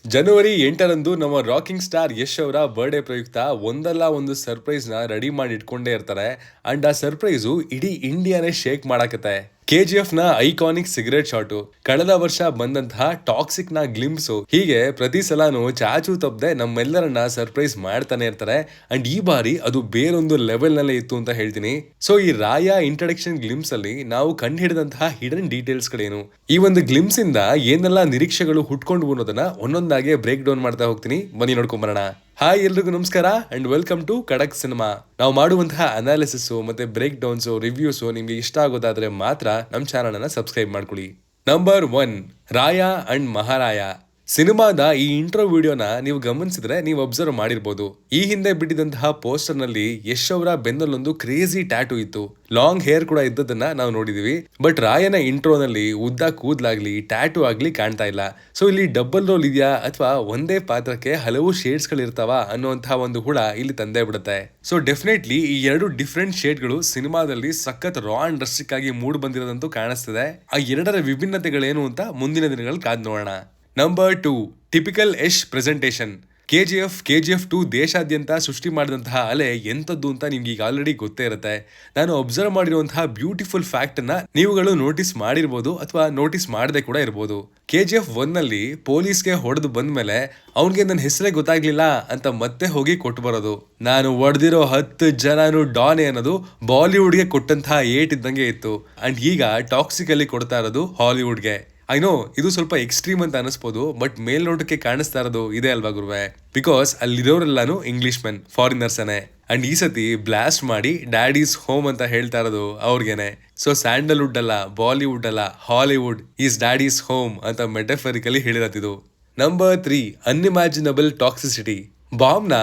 ಜನವರಿ 8ರಂದು ನಮ್ಮ rocking star Yash ಅವರ birthday ಪ್ರಯುಕ್ತ ಒಂದಲ್ಲ ಒಂದು ಸರ್ಪ್ರೈಸ್ ನ ರೆಡಿ ಮಾಡಿ ಇಟ್ಕೊಂಡೇ ಇರ್ತಾರೆ. ಅಂಡ್ ಆ ಸರ್ಪ್ರೈಸು ಇಡೀ ಇಂಡಿಯಾನೇ ಶೇಕ್ ಮಾಡಾಕತ್ತೆ. KGF ನ ಐಕಾನಿಕ್ ಸಿಗರೇಟ್ ಶಾಟು, ಕಳೆದ ವರ್ಷ ಬಂದಂತಹ ಟಾಕ್ಸಿಕ್ ನ ಗ್ಲಿಮ್ಸು, ಹೀಗೆ ಪ್ರತಿ ಸಲಾನು ಚಾಚು ತಪ್ಪದೆ ನಮ್ಮೆಲ್ಲರನ್ನ ಸರ್ಪ್ರೈಸ್ ಮಾಡ್ತಾನೆ ಇರ್ತಾರೆ. ಅಂಡ್ ಈ ಬಾರಿ ಅದು ಬೇರೊಂದು ಲೆವೆಲ್ ನಲ್ಲೇ ಇತ್ತು ಅಂತ ಹೇಳ್ತೀನಿ. ಸೊ ಈ ರಾಯಾ ಇಂಟ್ರಡಕ್ಷನ್ ಗ್ಲಿಮ್ಸ್ ಅಲ್ಲಿ ನಾವು ಕಂಡು ಹಿಡಿದಂತಹ ಹಿಡನ್ ಡೀಟೇಲ್ಸ್ ಗಳೇನು, ಈ ಒಂದು ಗ್ಲಿಮ್ಸ್ ಇಂದ ಏನೆಲ್ಲ ನಿರೀಕ್ಷೆಗಳು ಹುಟ್ಕೊಂಡು ಅನ್ನೋದನ್ನ ಒಂದೊಂದಾಗೆ ಬ್ರೇಕ್ ಡೌನ್ ಮಾಡ್ತಾ ಹೋಗ್ತೀನಿ. ಬನ್ನಿ ನೋಡ್ಕೊಂಡ್ ಬರೋಣ. ಹಾಯ್ ಎಲ್ರಿಗೂ ನಮಸ್ಕಾರ ಅಂಡ್ ವೆಲ್ಕಮ್ ಟು ಖಡಕ್ ಸಿನಿಮಾ. ನಾವು ಮಾಡುವಂತಹ ಅನಾಲಿಸಿಸ್ ಮತ್ತೆ ಬ್ರೇಕ್ ಡೌನ್ಸ್ ರಿವ್ಯೂಸ್ ನಿಮ್ಗೆ ಇಷ್ಟ ಆಗೋದಾದ್ರೆ ಮಾತ್ರ ನಮ್ಮ ಚಾನಲ್ ಅನ್ನ ಸಬ್ಸ್ಕ್ರೈಬ್ ಮಾಡ್ಕೊಳ್ಳಿ. ನಂಬರ್ 1, ರಾಯಾ ಅಂಡ್ ಮಹಾರಾಯ. ಸಿನಿಮಾದ ಈ ಇಂಟ್ರೋ ವಿಡಿಯೋನ ನೀವು ಗಮನಿಸಿದ್ರೆ ನೀವು ಅಬ್ಸರ್ವ್ ಮಾಡಿರ್ಬೋದು. ಈ ಹಿಂದೆ ಬಿಟ್ಟಿದಂತಹ ಪೋಸ್ಟರ್ ನಲ್ಲಿ ಯಶ್ ಅವರ ಬೆನ್ನಲ್ಲೊಂದು ಕ್ರೇಜಿ ಟ್ಯಾಟೂ ಇತ್ತು. ಲಾಂಗ್ ಹೇರ್ ಕೂಡ ಇದ್ದದನ್ನ ನಾವು ನೋಡಿದೀವಿ. ಬಟ್ ರಾಯನ ಇಂಟ್ರೋನಲ್ಲಿ ಉದ್ದ ಕೂದ್ಲಾಗ್ಲಿ ಟ್ಯಾಟೂ ಆಗ್ಲಿ ಕಾಣ್ತಾ ಇಲ್ಲ. ಸೊ ಇಲ್ಲಿ ಡಬಲ್ ರೋಲ್ ಇದೆಯಾ ಅಥವಾ ಒಂದೇ ಪಾತ್ರಕ್ಕೆ ಹಲವು ಶೇಡ್ಸ್ ಗಳು ಇರ್ತಾವ ಅನ್ನುವಂತಹ ಒಂದು ಹುಳ ಇಲ್ಲಿ ತಂದೆ ಬಿಡುತ್ತೆ. ಸೊ ಡೆಫಿನೆಟ್ಲಿ ಈ ಎರಡು ಡಿಫ್ರೆಂಟ್ ಶೇಡ್ಗಳು ಸಿನಿಮಾದಲ್ಲಿ ಸಖತ್ ರಾ ಅಂಡ್ ಡ್ರಸ್ಟಿಕ್ ಆಗಿ ಮೂಡ್ ಬಂದಿರೋದಂತೂ ಕಾಣಿಸ್ತಿದೆ. ಆ ಎರಡರ ವಿಭಿನ್ನತೆಗಳೇನು ಅಂತ ಮುಂದಿನ ದಿನಗಳಲ್ಲಿ ಕಾದ್ ನೋಡೋಣ. Number 2, typical Yash presentation. KGF 2 ದೇಶಾದ್ಯಂತ ಸೃಷ್ಟಿ ಮಾಡಿದಂತಹ ಅಲೆ ಎಂತದ್ದು ಅಂತ ನಿಮ್ಗೆ ಈಗ ಆಲ್ರೆಡಿ ಗೊತ್ತೇ ಇರುತ್ತೆ. ನಾನು ಅಬ್ಸರ್ವ್ ಮಾಡಿರುವಂತಹ ಬ್ಯೂಟಿಫುಲ್ ಫ್ಯಾಕ್ಟ್ ಅನ್ನ ನೀವುಗಳು ನೋಟಿಸ್ ಮಾಡಿರ್ಬೋದು ಅಥವಾ ನೋಟಿಸ್ ಮಾಡದೆ ಕೂಡ ಇರ್ಬೋದು. KGF 1 ನಲ್ಲಿ ಪೊಲೀಸ್ಗೆ ಹೊಡೆದು ಬಂದ್ಮೇಲೆ ಅವನ್ಗೆ ನನ್ನ ಹೆಸರೇ ಗೊತ್ತಾಗ್ಲಿಲ್ಲ ಅಂತ ಮತ್ತೆ ಹೋಗಿ ಕೊಟ್ಟು ಬರೋದು. ನಾನು ಹೊಡೆದಿರೋ 10 ಜನನು ಡಾನೆ ಅನ್ನೋದು ಬಾಲಿವುಡ್ಗೆ ಕೊಟ್ಟಂತಹ ಏಟ್ ಇದ್ದಂಗೆ ಇತ್ತು. ಅಂಡ್ ಈಗ ಟಾಕ್ಸಿಕ್ ಅಲ್ಲಿ ಕೊಡ್ತಾ ಇರೋದು ಹಾಲಿವುಡ್ಗೆ. ಐ ನೋ ಇದು ಸ್ವಲ್ಪ ಎಕ್ಸ್ಟ್ರೀಮ್ ಅಂತ ಅನಿಸ್ಬೋದು, ಬಟ್ ಮೇಲ್ನೋಟಕ್ಕೆ ಕಾಣಿಸ್ತಾ ಇರೋದು ಇದೆ ಅಲ್ವಾ ಗುರುವೆ? ಬಿಕಾಸ್ ಅಲ್ಲಿರೋರೆಲ್ಲಾನು ಇಂಗ್ಲಿಷ್ ಮೆನ್, ಫಾರಿನರ್ಸ್ ಅನೆ. ಅಂಡ್ ಈ ಸತಿ ಬ್ಲಾಸ್ಟ್ ಮಾಡಿ ಡ್ಯಾಡೀಸ್ ಹೋಮ್ ಅಂತ ಹೇಳ್ತಾ ಇರೋದು ಅವ್ರಿಗೇನೆ. ಸೊ ಸ್ಯಾಂಡಲ್ವುಡ್ ಅಲ್ಲ, ಬಾಲಿವುಡ್ ಅಲ್ಲ, ಹಾಲಿವುಡ್ ಈಸ್ ಡ್ಯಾಡೀಸ್ ಹೋಮ್ ಅಂತ ಮೆಟಫರಿಕಲಿ ಹೇಳಿರತ್ತಿದು. Number 3, unimaginable toxicity. ಬಾಂಬ್ ನ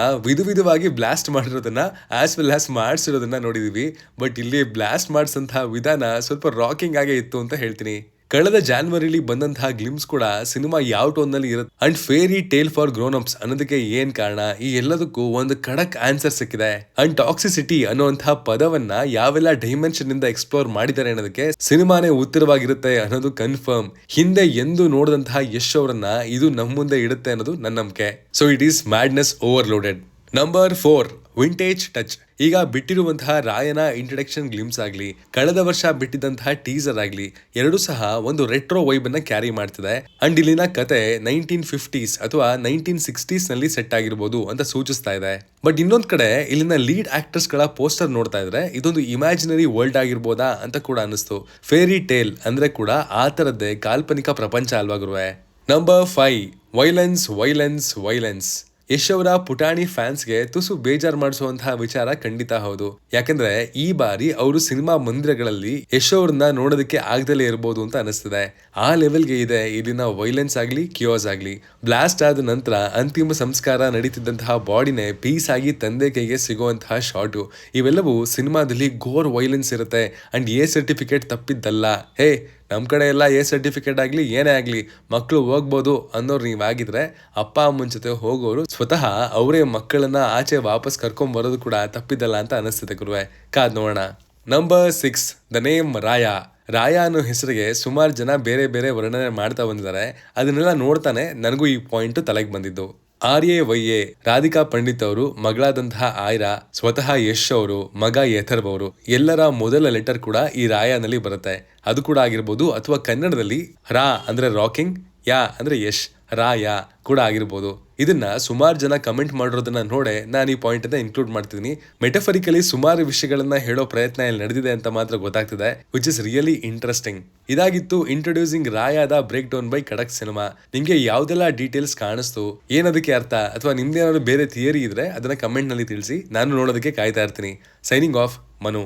ವಿಧವಾಗಿ ಬ್ಲಾಸ್ಟ್ ಮಾಡಿರೋದನ್ನ ಆಸ್ ವೆಲ್ ಆಸ್ ಮಾಡಿಸಿರೋದನ್ನ ನೋಡಿದೀವಿ. ಬಟ್ ಇಲ್ಲಿ ಬ್ಲಾಸ್ಟ್ ಮಾಡಿಸಂತಹ ವಿಧಾನ ಸ್ವಲ್ಪ ರಾಕಿಂಗ್ ಆಗೇ ಇತ್ತು ಅಂತ ಹೇಳ್ತೀನಿ. ಕಳೆದ ಜಾನ್ವರಿಲಿ ಬಂದಂತಹ ಗ್ಲಿಮ್ಸ್ ಕೂಡ ಸಿನಿಮಾ ಯಾವ ಟೋನ್ ನಲ್ಲಿ ಇರುತ್ತೆ and fairy tale for grown ups ಅನ್ನೋದಕ್ಕೆ ಏನ್ ಕಾರಣ, ಈ ಎಲ್ಲದಕ್ಕೂ ಒಂದು ಖಡಕ್ ಆನ್ಸರ್ ಸಿಕ್ಕಿದೆ. ಅಂಡ್ ಟಾಕ್ಸಿಸಿಟಿ ಅನ್ನುವಂತಹ ಪದವನ್ನ ಯಾವೆಲ್ಲ ಡೈಮೆನ್ಷನ್ ಇಂದ ಎಕ್ಸ್ಪ್ಲೋರ್ ಮಾಡಿದ್ದಾರೆ ಅನ್ನೋದಕ್ಕೆ ಸಿನಿಮಾನೇ ಉತ್ತರವಾಗಿರುತ್ತೆ ಅನ್ನೋದು ಕನ್ಫರ್ಮ್. ಹಿಂದೆ ಎಂದು ನೋಡಿದಂತಹ ಯಶ್ ಅವರನ್ನ ಇದು ನಮ್ಮ ಮುಂದೆ ಇಡುತ್ತೆ ಅನ್ನೋದು ನನ್ನ ನಂಬಿಕೆ. So it is madness overloaded. Number 4, vintage touch. ಈಗ ಬಿಟ್ಟಿರುವಂತಹ ರಾಯನ ಇಂಟ್ರಡಕ್ಷನ್ ಗ್ಲಿಮ್ಸ್ ಆಗ್ಲಿ, ಕಳೆದ ವರ್ಷ ಬಿಟ್ಟಿದ್ದಂತಹ ಟೀಸರ್ ಆಗ್ಲಿ, ಎರಡು ಸಹ ಒಂದು ರೆಟ್ರೋ ವೈಬ್ ಅನ್ನ ಕ್ಯಾರಿ ಮಾಡ್ತಿದೆ. ಅಂಡ್ ಇಲ್ಲಿನ ಕತೆ 1950s ಅಥವಾ 1960s ನಲ್ಲಿ ಸೆಟ್ ಆಗಿರ್ಬೋದು ಅಂತ ಸೂಚಿಸ್ತಾ ಇದೆ. ಬಟ್ ಇನ್ನೊಂದ್ ಕಡೆ ಇಲ್ಲಿನ ಲೀಡ್ ಆಕ್ಟರ್ಸ್ ಗಳ ಪೋಸ್ಟರ್ ನೋಡ್ತಾ ಇದ್ರೆ ಇದೊಂದು ಇಮ್ಯಾಜಿನರಿ ವರ್ಲ್ಡ್ ಆಗಿರ್ಬೋದಾ ಅಂತ ಕೂಡ ಅನಿಸ್ತು. ಫೇರಿ ಟೇಲ್ ಅಂದ್ರೆ ಕೂಡ ಆ ತರದ್ದೇ ಕಾಲ್ಪನಿಕ ಪ್ರಪಂಚ ಅಲ್ವಾ ಗುರುವೆ? Number 5, violence. ಯಶ್ ಅವರ ಪುಟಾಣಿ ಫ್ಯಾನ್ಸ್ಗೆ ತುಸು ಬೇಜಾರ್ ಮಾಡಿಸುವಂತಹ ವಿಚಾರ ಖಂಡಿತ ಹೌದು. ಯಾಕಂದ್ರೆ ಈ ಬಾರಿ ಅವರು ಸಿನಿಮಾ ಮಂದಿರಗಳಲ್ಲಿ ಯಶ್ ಅವ್ರನ್ನ ನೋಡೋದಕ್ಕೆ ಆಗದಲ್ಲೇ ಇರಬಹುದು ಅಂತ ಅನಿಸ್ತಿದೆ. ಆ ಲೆವೆಲ್ಗೆ ಇದೆ ಇಲ್ಲಿನ ವೈಲೆನ್ಸ್ ಆಗ್ಲಿ, ಕಿಯೋಸ್ ಆಗ್ಲಿ. ಬ್ಲಾಸ್ಟ್ ಆದ ನಂತರ ಅಂತಿಮ ಸಂಸ್ಕಾರ ನಡೀತಿದ್ದಂತಹ ಬಾಡಿನೇ ಪೀಸ್ ಆಗಿ ತಂದೆ ಕೈಗೆ ಸಿಗುವಂತಹ ಶಾಟು, ಇವೆಲ್ಲವೂ ಸಿನಿಮಾದಲ್ಲಿ ಗೋರ್ ವೈಲೆನ್ಸ್ ಇರುತ್ತೆ. ಅಂಡ್ ಎ ಸರ್ಟಿಫಿಕೇಟ್ ತಪ್ಪಿದ್ದಲ್ಲ. ಹೇ, ನಮ್ ಕಡೆ ಎಲ್ಲ ಎ ಸರ್ಟಿಫಿಕೇಟ್ ಆಗ್ಲಿ ಏನೇ ಆಗ್ಲಿ ಮಕ್ಕಳು ಹೋಗ್ಬೋದು ಅನ್ನೋರು ನೀವಾಗಿದ್ರೆ ಅಪ್ಪ ಅಮ್ಮನ ಜೊತೆ ಹೋಗೋರು ಸ್ವತಃ ಅವರೇ ಮಕ್ಕಳನ್ನ ಆಚೆ ವಾಪಸ್ ಕರ್ಕೊಂಡ್ ಬರೋದು ಕೂಡ ತಪ್ಪಿದ್ದಲ್ಲ ಅಂತ ಅನಿಸ್ತದೆ ಗುರುವೆ. ಕಾದ್ ನೋಡೋಣ. Number 6, the name Raya. Raya ಅನ್ನೋ ಹೆಸರಿಗೆ ಸುಮಾರು ಜನ ಬೇರೆ ಬೇರೆ ವರ್ಣನೆ ಮಾಡ್ತಾ ಬಂದಿದ್ದಾರೆ. ಅದನ್ನೆಲ್ಲ ನೋಡ್ತಾನೆ ನನಗೂ ಈ ಪಾಯಿಂಟ್ ತಲೆಗೆ ಬಂದಿದ್ದು. RAYA, ರಾಧಿಕಾ ಪಂಡಿತ್ ಅವರು ಮಗಳಾದಂತಹ ಆಯ್ರಾ, ಸ್ವತಃ ಯಶ್ ಅವರು ಮಗ ಯಥರ್ವ್ ಅವರು, ಎಲ್ಲರ ಮೊದಲ ಲೆಟರ್ ಕೂಡ ಈ ರಾಯಾನಲ್ಲಿ ಬರುತ್ತೆ. ಅದು ಕೂಡ ಆಗಿರ್ಬೋದು, ಅಥವಾ ಕನ್ನಡದಲ್ಲಿ ರಾ ಅಂದ್ರೆ ರಾಕಿಂಗ್, ಯಾ ಅಂದ್ರೆ ಯಶ್, ರಾಯಾ ಕೂಡ ಆಗಿರ್ಬೋದು. ಇದನ್ನ ಸುಮಾರು ಜನ ಕಮೆಂಟ್ ಮಾಡಿರೋದನ್ನ ನೋಡೆ ನಾನು ಈ ಪಾಯಿಂಟ್ ಅನ್ನ ಇನ್ಕ್ಲೂಡ್ ಮಾಡ್ತಿದ್ದೀನಿ. ಮೆಟಫರಿಕಲಿ ಸುಮಾರು ವಿಷಯಗಳನ್ನ ಹೇಳೋ ಪ್ರಯತ್ನ ಇಲ್ಲಿ ನಡೆದಿದೆ ಅಂತ ಮಾತ್ರ ಗೊತ್ತಾಗ್ತಿದೆ, ವಿಚ್ ಇಸ್ ರಿಯಲಿ ಇಂಟ್ರೆಸ್ಟಿಂಗ್. ಇದಾಗಿತ್ತು ಇಂಟ್ರೊಡ್ಯೂಸಿಂಗ್ ರಾಯಾದ ಬ್ರೇಕ್ ಡೌನ್ ಬೈ ಖಡಕ್ ಸಿನಿಮಾ. ನಿಮ್ಗೆ ಯಾವ್ದೆಲ್ಲ ಡೀಟೇಲ್ಸ್ ಕಾಣಿಸ್ತು, ಏನದಕ್ಕೆ ಅರ್ಥ, ಅಥವಾ ನಿಮ್ದೇನಾದ್ರು ಬೇರೆ ಥಿಯರಿ ಇದ್ರೆ ಅದನ್ನ ಕಮೆಂಟ್ ನಲ್ಲಿ ತಿಳಿಸಿ. ನಾನು ನೋಡೋದಕ್ಕೆ ಕಾಯ್ತಾ ಇರ್ತೀನಿ. Signing off, Manu.